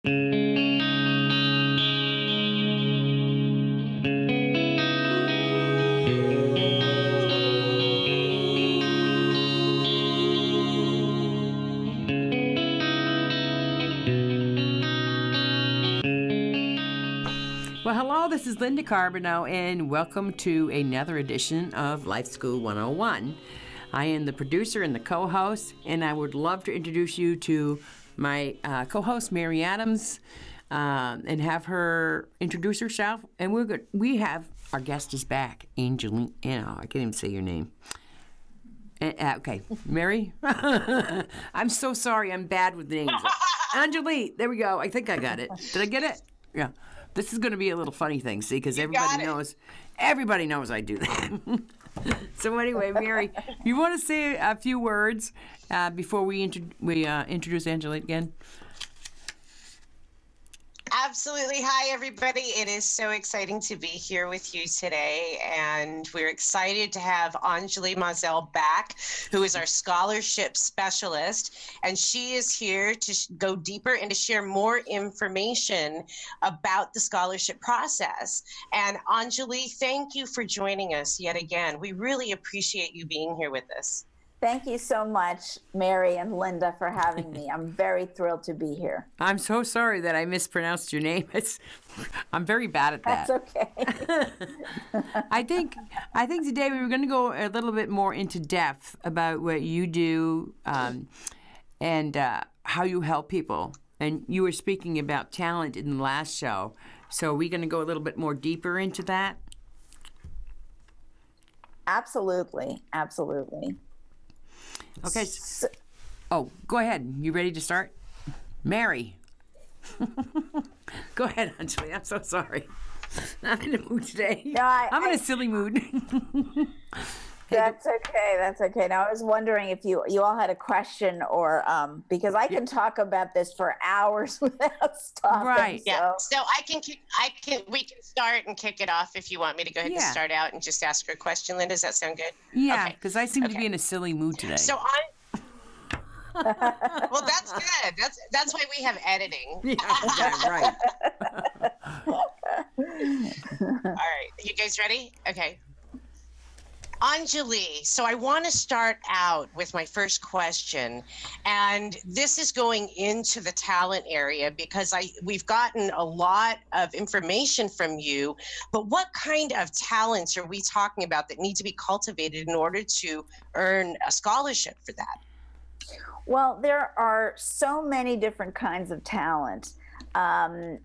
Well, hello, this is Linda Carbonell, and welcome to another edition of Life School 101. I am the producer and the co-host, and I would love to introduce you to my co-host, Mary Adams, and have her introduce herself. And we have our guest is back, Anjali. I can't even say your name. Okay, Mary? I'm so sorry, I'm bad with names. Anjali, there we go. I think I got it. Did I get it? Yeah. This is going to be a little funny thing, see, because everybody knows I do that. So anyway, Mary, you want to say a few words before we introduce Anjali again? Absolutely. Hi, everybody. It is so exciting to be here with you today, and we're excited to have Anjali Maazel back, who is our scholarship specialist, and she is here to go deeper and to share more information about the scholarship process. And Anjali, thank you for joining us yet again. We really appreciate you being here with us. Thank you so much, Mary and Linda, for having me. I'm very thrilled to be here. I'm so sorry that I mispronounced your name. I'm very bad at that. That's okay. I think today we were going to go a little bit more into depth about what you do and how you help people. And you were speaking about talent in the last show. So are we going to go a little bit more deeper into that? Absolutely. Absolutely. Okay. Go ahead. You ready to start? Mary. Go ahead, Anjali. I'm so sorry. I'm in a mood today. No, I'm in a silly mood. That's okay. That's okay. Now, I was wondering if you all had a question or because I can talk about this for hours without stopping. Right. Yeah. So we can start and kick it off if you want me to go ahead and start out and just ask her a question. Linda, does that sound good? Yeah, because I seem to be in a silly mood today. So well, that's good. That's why we have editing. Yeah, right. All right. You guys ready? Okay. Anjali, so I want to start out with my first question, and this is going into the talent area because we've gotten a lot of information from you, but what kind of talents are we talking about that need to be cultivated in order to earn a scholarship for that? Well, there are so many different kinds of talent, and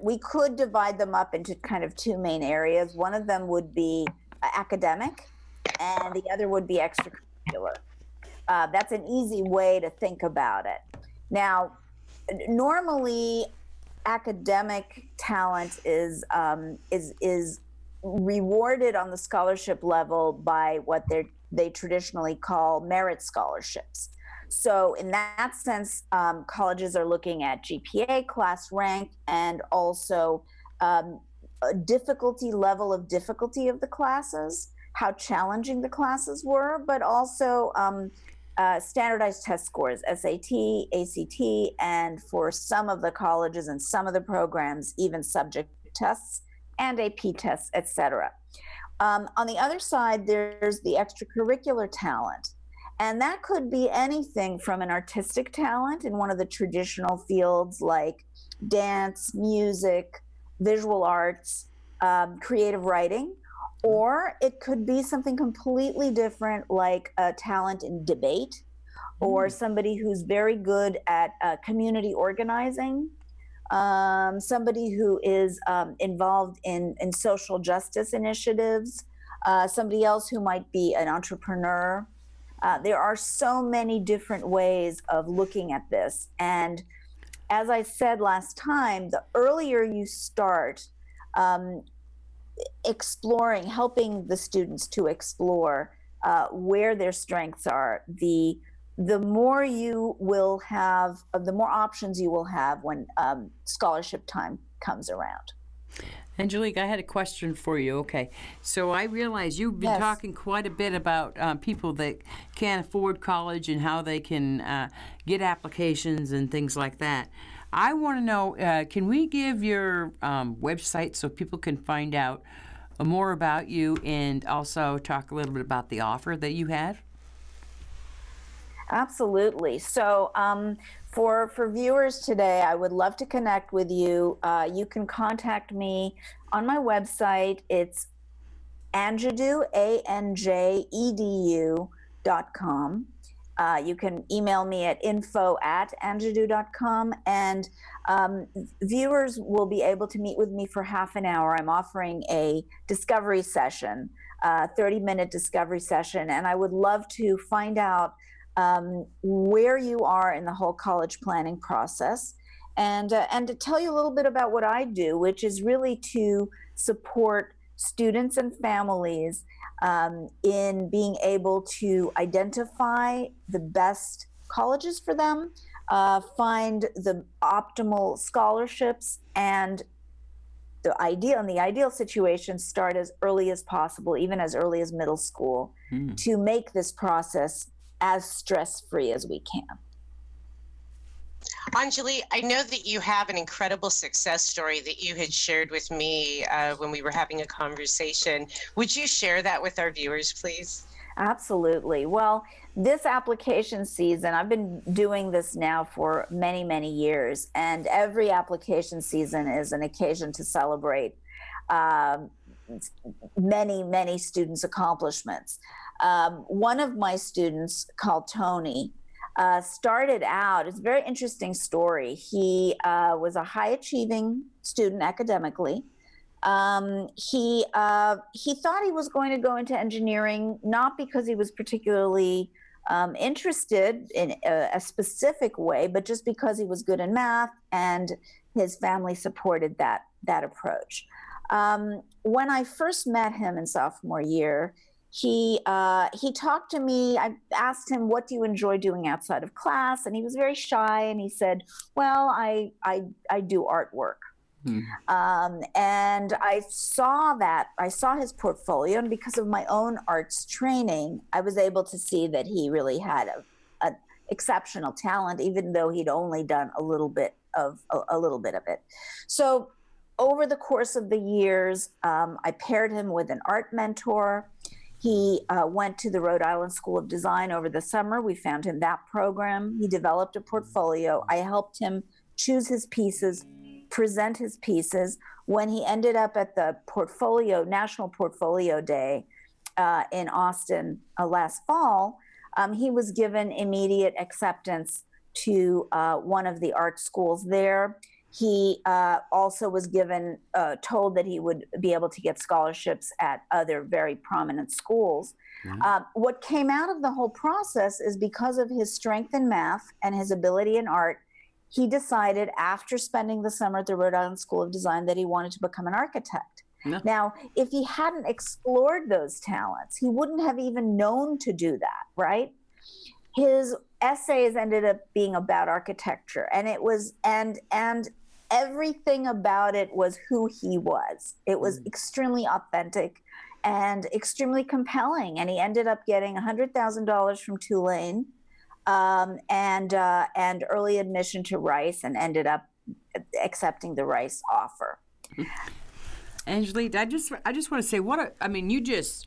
we could divide them up into kind of two main areas. One of them would be academic, and the other would be extracurricular. That's an easy way to think about it. Now, normally, academic talent is rewarded on the scholarship level by what they traditionally call merit scholarships. So in that sense, colleges are looking at GPA, class rank, and also level of difficulty of the classes, how challenging the classes were, but also standardized test scores, SAT, ACT, and for some of the colleges and some of the programs, even subject tests and AP tests, etc. On the other side, there's the extracurricular talent. And that could be anything from an artistic talent in one of the traditional fields like dance, music, visual arts, creative writing, or it could be something completely different like a talent in debate or somebody who's very good at community organizing, somebody who is involved in social justice initiatives, somebody else who might be an entrepreneur. There are so many different ways of looking at this. And as I said last time, the earlier you start exploring, helping the students to explore where their strengths are, the more you will have, the more options you will have when scholarship time comes around. Angelique, I had a question for you. Okay, so I realize you've been talking quite a bit about people that can't afford college and how they can get applications and things like that. I want to know, can we give your website so people can find out more about you and also talk a little bit about the offer that you have? Absolutely. So for viewers today, I would love to connect with you. You can contact me on my website. It's Anjedu, ANJEDU.com. You can email me at info@anjedu.com, and viewers will be able to meet with me for half an hour. I'm offering a discovery session, 30-minute discovery session, and I would love to find out where you are in the whole college planning process, and to tell you a little bit about what I do, which is really to support students and families in being able to identify the best colleges for them, find the optimal scholarships, and in the ideal situation, start as early as possible, even as early as middle school, to make this process as stress-free as we can. Anjali, I know that you have an incredible success story that you had shared with me when we were having a conversation. Would you share that with our viewers, please? Absolutely. Well, this application season, I've been doing this now for many, many years, and every application season is an occasion to celebrate many, many students' accomplishments. One of my students, called Tony, started out, it's a very interesting story. He was a high achieving student academically. He thought he was going to go into engineering, not because he was particularly interested in a specific way, but just because he was good in math and his family supported that approach. When I first met him in sophomore year, he talked to me. I asked him, "What do you enjoy doing outside of class?" And he was very shy, and he said, "Well, I do artwork." And I saw his portfolio, and because of my own arts training, I was able to see that he really had an exceptional talent, even though he'd only done a little bit of it. So over the course of the years, I paired him with an art mentor. He went to the Rhode Island School of Design over the summer. We found him that program. He developed a portfolio. I helped him choose his pieces, present his pieces. When he ended up at the National Portfolio Day in Austin last fall, he was given immediate acceptance to one of the art schools there. He also was told that he would be able to get scholarships at other very prominent schools. What came out of the whole process is because of his strength in math and his ability in art, he decided after spending the summer at the Rhode Island School of Design that he wanted to become an architect. Now, if he hadn't explored those talents, he wouldn't have even known to do that, right? His essays ended up being about architecture, and it was, and everything about it was who he was. It was extremely authentic and extremely compelling. And he ended up getting $100,000 from Tulane and early admission to Rice, and ended up accepting the Rice offer. Anjali, I just want to say,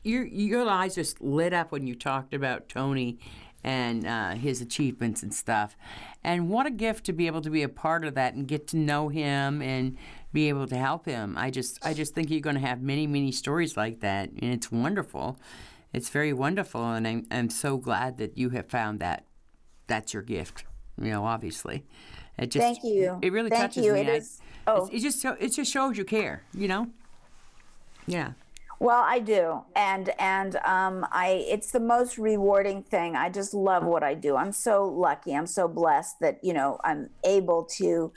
your eyes just lit up when you talked about Tony and his achievements and stuff. And what a gift to be able to be a part of that and get to know him and be able to help him. I just think you're going to have many, many stories like that, and it's wonderful. It's very wonderful, and I'm so glad that you have found that that's your gift. Obviously, thank you. It really touches me. It just shows you care. Yeah. Well, I do, and it's the most rewarding thing. I just love what I do. I'm so lucky. I'm so blessed that I'm able to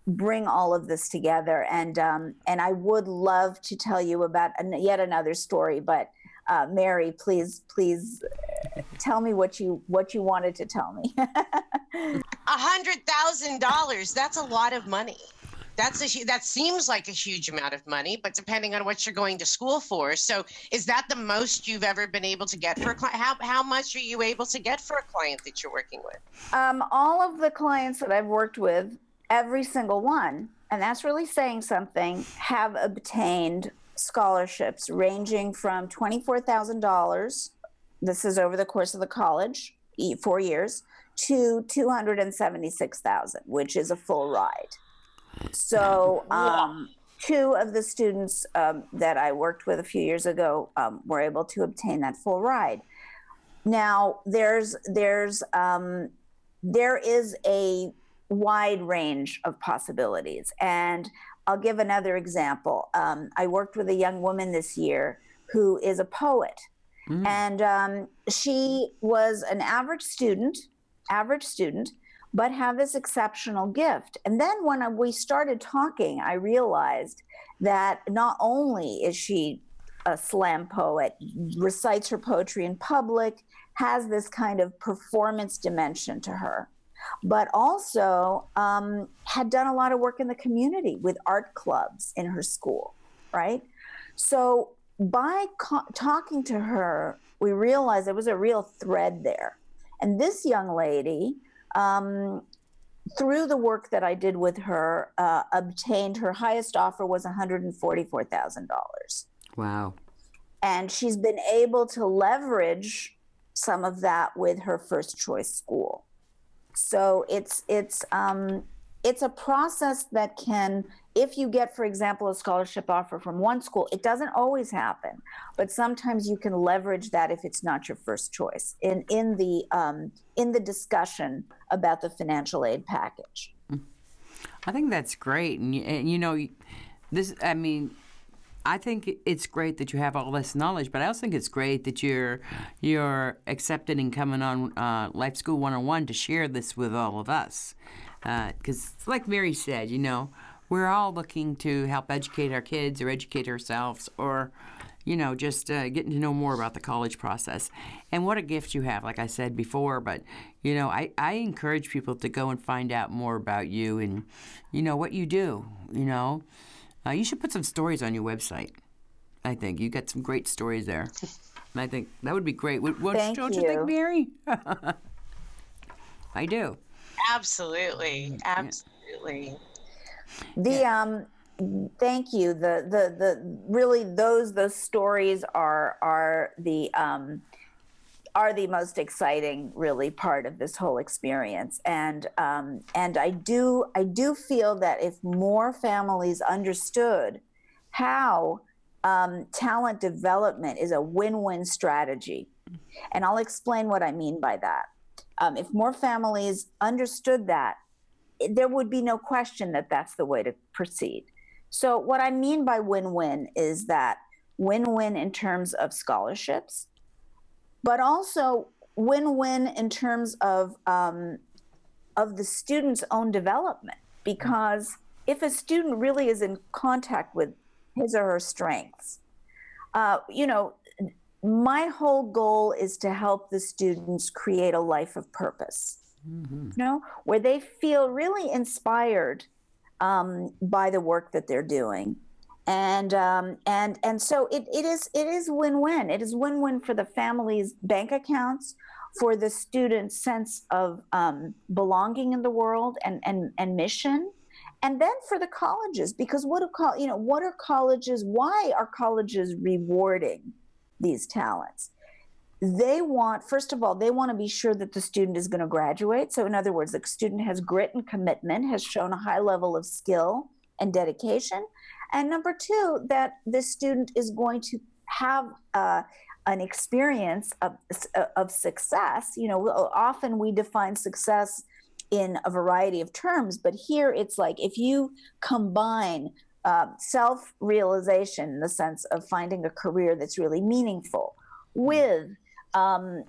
bring all of this together. And I would love to tell you about yet another story, but Mary, please tell me what you wanted to tell me. $100,000. That's a lot of money. That seems like a huge amount of money, but depending on what you're going to school for. So is that the most you've ever been able to get for a client? How much are you able to get for a client that you're working with? All of the clients that I've worked with every single one, and that's really saying something, have obtained scholarships ranging from $24,000, this is over the course of the college, 4 years, to $276,000, which is a full ride. So two of the students that I worked with a few years ago were able to obtain that full ride. Now, there is a wide range of possibilities. And I'll give another example. I worked with a young woman this year who is a poet. And she was an average student, but had this exceptional gift. And then when we started talking, I realized that not only is she a slam poet, recites her poetry in public, has this kind of performance dimension to her, but also had done a lot of work in the community with art clubs in her school, right? So by talking to her, we realized there was a real thread there. And this young lady, through the work that I did with her, obtained her highest offer was $144,000. Wow. And she's been able to leverage some of that with her first choice school. So it's a process that can, if you get, for example, a scholarship offer from one school, it doesn't always happen, but sometimes you can leverage that if it's not your first choice in the discussion about the financial aid package. I think that's great, and you know, this. I mean, I think it's great that you have all this knowledge, but I also think it's great that you're accepted and coming on Life School 101 to share this with all of us. Because like Mary said, you know, we're all looking to help educate our kids or educate ourselves or, you know, just getting to know more about the college process. And what a gift you have, like I said before. But, you know, I encourage people to go and find out more about you and, you know, what you do, you know. You should put some stories on your website. I think you got some great stories there. And I think that would be great. Don't you think, Mary? I do. Absolutely. Thank you. The really those stories are the most exciting really part of this whole experience. And I do feel that if more families understood how talent development is a win-win strategy, and I'll explain what I mean by that. If more families understood that, there would be no question that that's the way to proceed. So what I mean by win-win is that win-win in terms of scholarships, but also win-win in terms of the student's own development. Because if a student really is in contact with his or her strengths, you know, my whole goal is to help the students create a life of purpose, you know, where they feel really inspired by the work that they're doing. And so it is win-win. It is win-win for the family's bank accounts, for the student's sense of belonging in the world and mission, and then for the colleges, because why are colleges rewarding these talents? They want, first of all, they want to be sure that the student is going to graduate. So in other words, the student has grit and commitment, has shown a high level of skill and dedication. And number two, that the student is going to have an experience of success. You know, often we define success in a variety of terms, but here it's like if you combine self-realization in the sense of finding a career that's really meaningful with the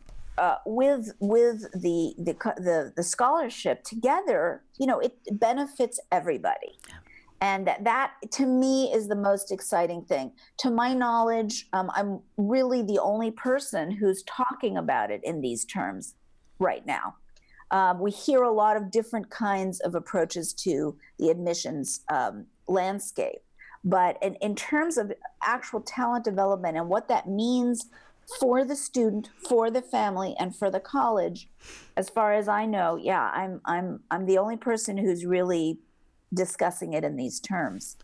scholarship together, you know, it benefits everybody. And that to me is the most exciting thing. To my knowledge, I'm really the only person who's talking about it in these terms right now. We hear a lot of different kinds of approaches to the admissions landscape. But in terms of actual talent development and what that means for the student, for the family, and for the college, as far as I know, yeah, I'm the only person who's really discussing it in these terms.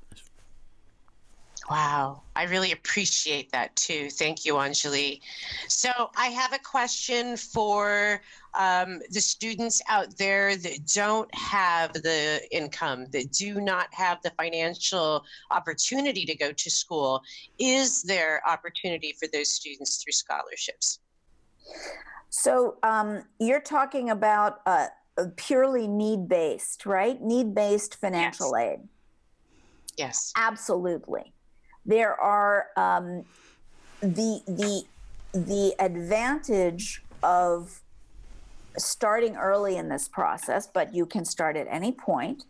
Wow, I really appreciate that too. Thank you, Anjali. So I have a question for the students out there that don't have the income, that do not have the financial opportunity to go to school. Is there opportunity for those students through scholarships? So you're talking about purely need-based, right? Need-based financial aid. Yes. Absolutely. There are the advantage of starting early in this process, but you can start at any point,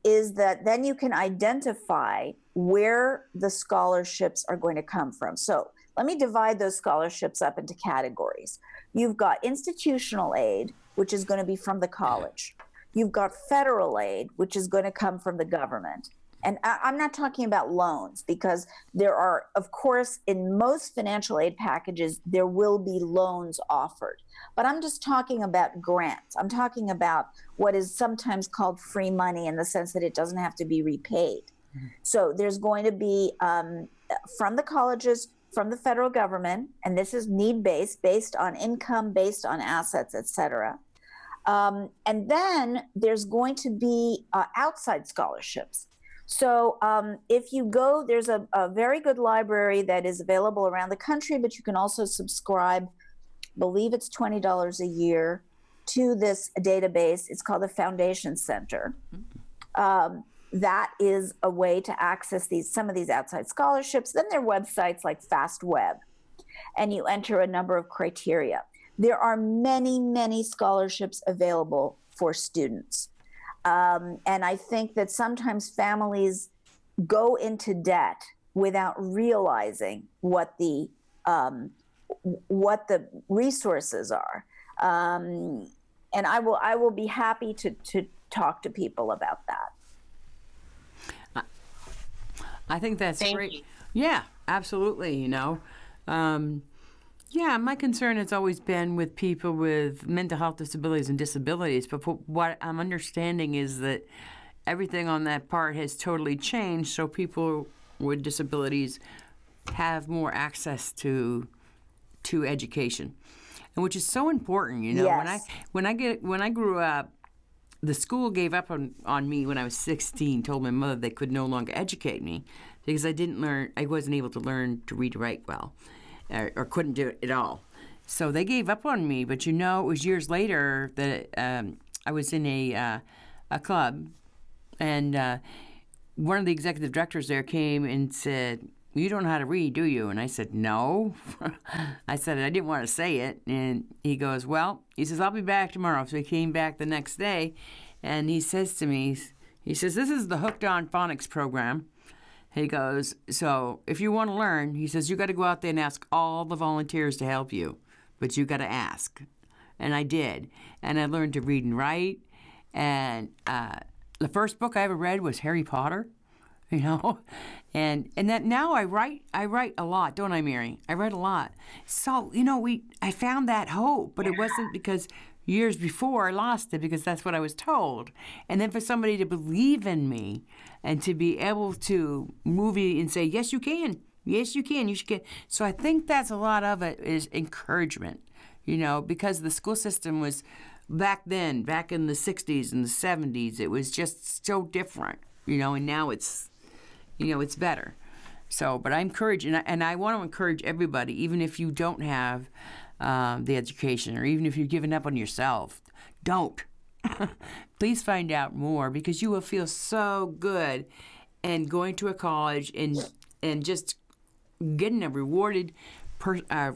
is that then you can identify where the scholarships are going to come from. So let me divide those scholarships up into categories. You've got institutional aid, which is going to be from the college. You've got federal aid, which is going to come from the government. And I'm not talking about loans, because there are, of course, in most financial aid packages, there will be loans offered. But I'm just talking about grants. I'm talking about what is sometimes called free money, in the sense that it doesn't have to be repaid. Mm-hmm. So there's going to be from the colleges, from the federal government, and this is need-based, based on income, based on assets, et cetera. And then there's going to be outside scholarships. So if you go, there's a very good library that is available around the country, but you can also subscribe, I believe it's $20 a year, to this database. It's called the Foundation Center. That is a way to access some of these outside scholarships. Then there are websites like FastWeb, and you enter a number of criteria. There are many, many scholarships available for students. And I think that sometimes families go into debt without realizing what the resources are. And I will be happy to talk to people about that. I think that's Thank great. you. Yeah, absolutely. Yeah, my concern has always been with people with mental health disabilities and disabilities. But what I'm understanding is that everything on that part has totally changed, so people with disabilities have more access to education, and which is so important. Yes. When I grew up, the school gave up on me when I was 16. Told my mother they could no longer educate me because I wasn't able to learn to read and write well. Or couldn't do it at all. So they gave up on me. But it was years later that I was in a club, and one of the executive directors there came and said, "You don't know how to read, do you?" And I said, "No." I said, I didn't want to say it. And he goes, "Well," he says, "I'll be back tomorrow." So he came back the next day, and he says to me, he says, "This is the Hooked on Phonics program." He goes, "So if you want to learn," he says, "you got to go out there and ask all the volunteers to help you, but you got to ask." And I did, and I learned to read and write. And the first book I ever read was Harry Potter, and that now I write a lot, don't I, Mary? I write a lot. So I found that hope, but it wasn't because years before I lost it, because that's what I was told. And then for somebody to believe in me and to be able to move me and say, "Yes, you can. Yes, you can. You should get." So I think that's a lot of it is encouragement, because the school system was back then, back in the 60s and the 70s, it was just so different, and now it's, it's better. So, but I encourage, and I want to encourage everybody, even if you don't have the education, or even if you've given up on yourself, don't. Please find out more, because you will feel so good and going to a college and just getting a rewarded a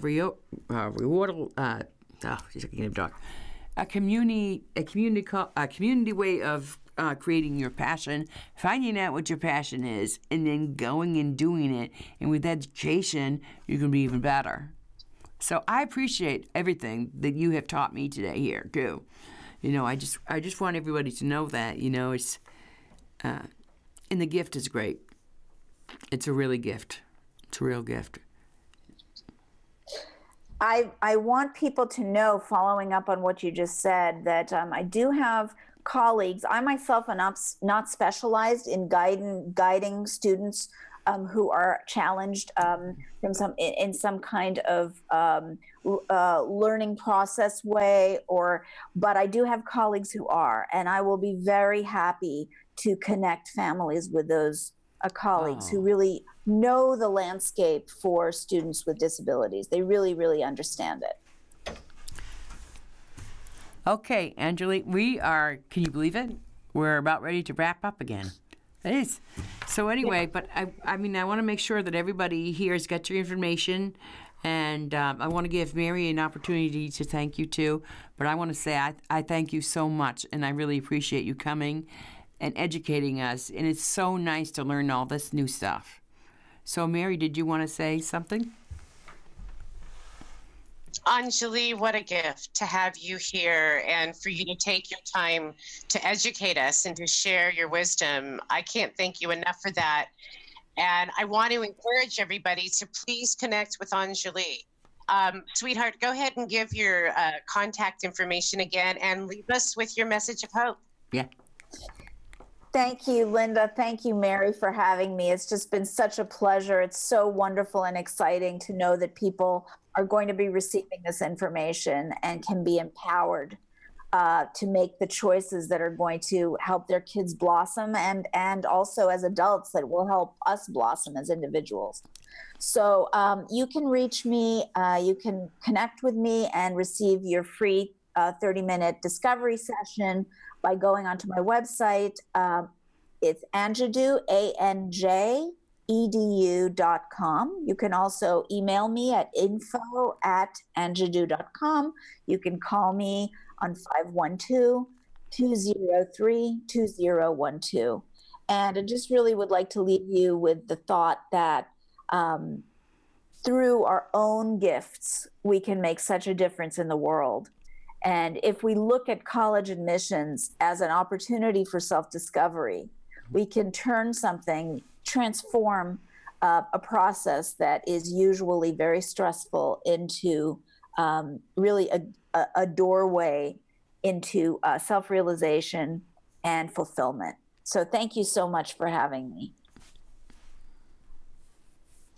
community way of creating your passion, finding out what your passion is, and then going and doing it. And with education, you can be even better. So I appreciate everything that you have taught me today here too. I just want everybody to know that it's and the gift is great. It's a really gift. It's a real gift. I want people to know, following up on what you just said, that I do have colleagues. I myself am not specialized in guiding students who are challenged from in some kind of learning process way, but I do have colleagues who are, and I will be very happy to connect families with those colleagues who really know the landscape for students with disabilities. They really, really understand it. Okay, Anjali, we are, can you believe it? We're about ready to wrap up again. It is. So anyway, but I mean, I want to make sure that everybody here has got your information, and I want to give Mary an opportunity to thank you too, but I want to say I thank you so much, and I really appreciate you coming and educating us, and it's so nice to learn all this new stuff. So Mary, did you want to say something? Anjali, what a gift to have you here and for you to take your time to educate us and to share your wisdom. I can't thank you enough for that. And I want to encourage everybody to please connect with Anjali. Sweetheart, go ahead and give your contact information again and leave us with your message of hope. Yeah. Thank you, Linda. Thank you, Mary, for having me. It's just been such a pleasure. It's so wonderful and exciting to know that people are going to be receiving this information and can be empowered to make the choices that are going to help their kids blossom, and also as adults that will help us blossom as individuals. So you can reach me, you can connect with me and receive your free 30-minute discovery session by going onto my website. It's Anjadu, ANJEDU.com. You can also email me at info@anjadu.com. You can call me on 512-203-2012. And I just really would like to leave you with the thought that through our own gifts, we can make such a difference in the world. And if we look at college admissions as an opportunity for self-discovery, we can transform a process that is usually very stressful into really a doorway into self-realization and fulfillment. So thank you so much for having me.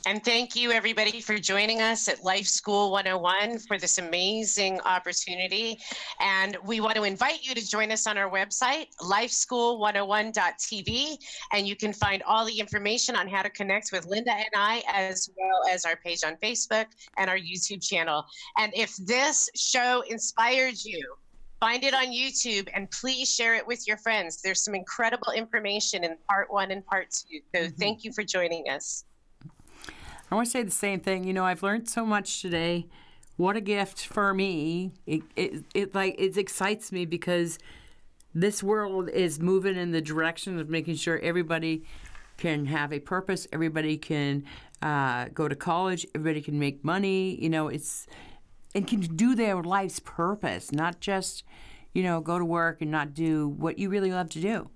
And thank you, everybody, for joining us at Life School 101 for this amazing opportunity. And we want to invite you to join us on our website, lifeschool101.tv, and you can find all the information on how to connect with Linda and I, as well as our page on Facebook and our YouTube channel. And if this show inspired you, find it on YouTube and please share it with your friends. There's some incredible information in part 1 and part 2. So thank you for joining us. I want to say the same thing. You know, I've learned so much today. What a gift for me. It excites me because this world is moving in the direction of making sure everybody can have a purpose. Everybody can go to college. Everybody can make money. You know, and can do their life's purpose, not just, you know, go to work and not do what you really love to do.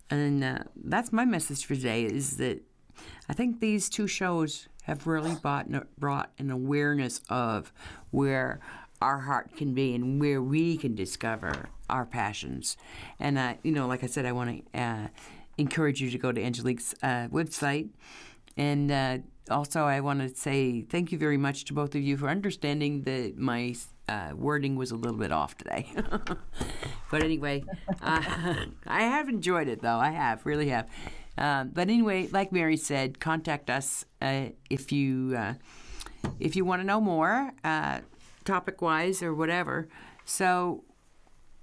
And that's my message for today, is that I think these two shows have really brought an awareness of where our heart can be and where we can discover our passions. And, you know, like I said, I want to encourage you to go to Angelique's website. And also I want to say thank you very much to both of you for understanding that my wording was a little bit off today. But anyway, I have enjoyed it, though. I have, really have. But anyway, like Mary said, contact us if you want to know more, topic-wise or whatever. So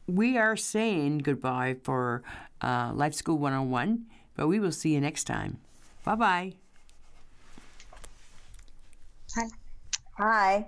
we are saying goodbye for Life School 101, but we will see you next time. Bye-bye. Hi. Hi.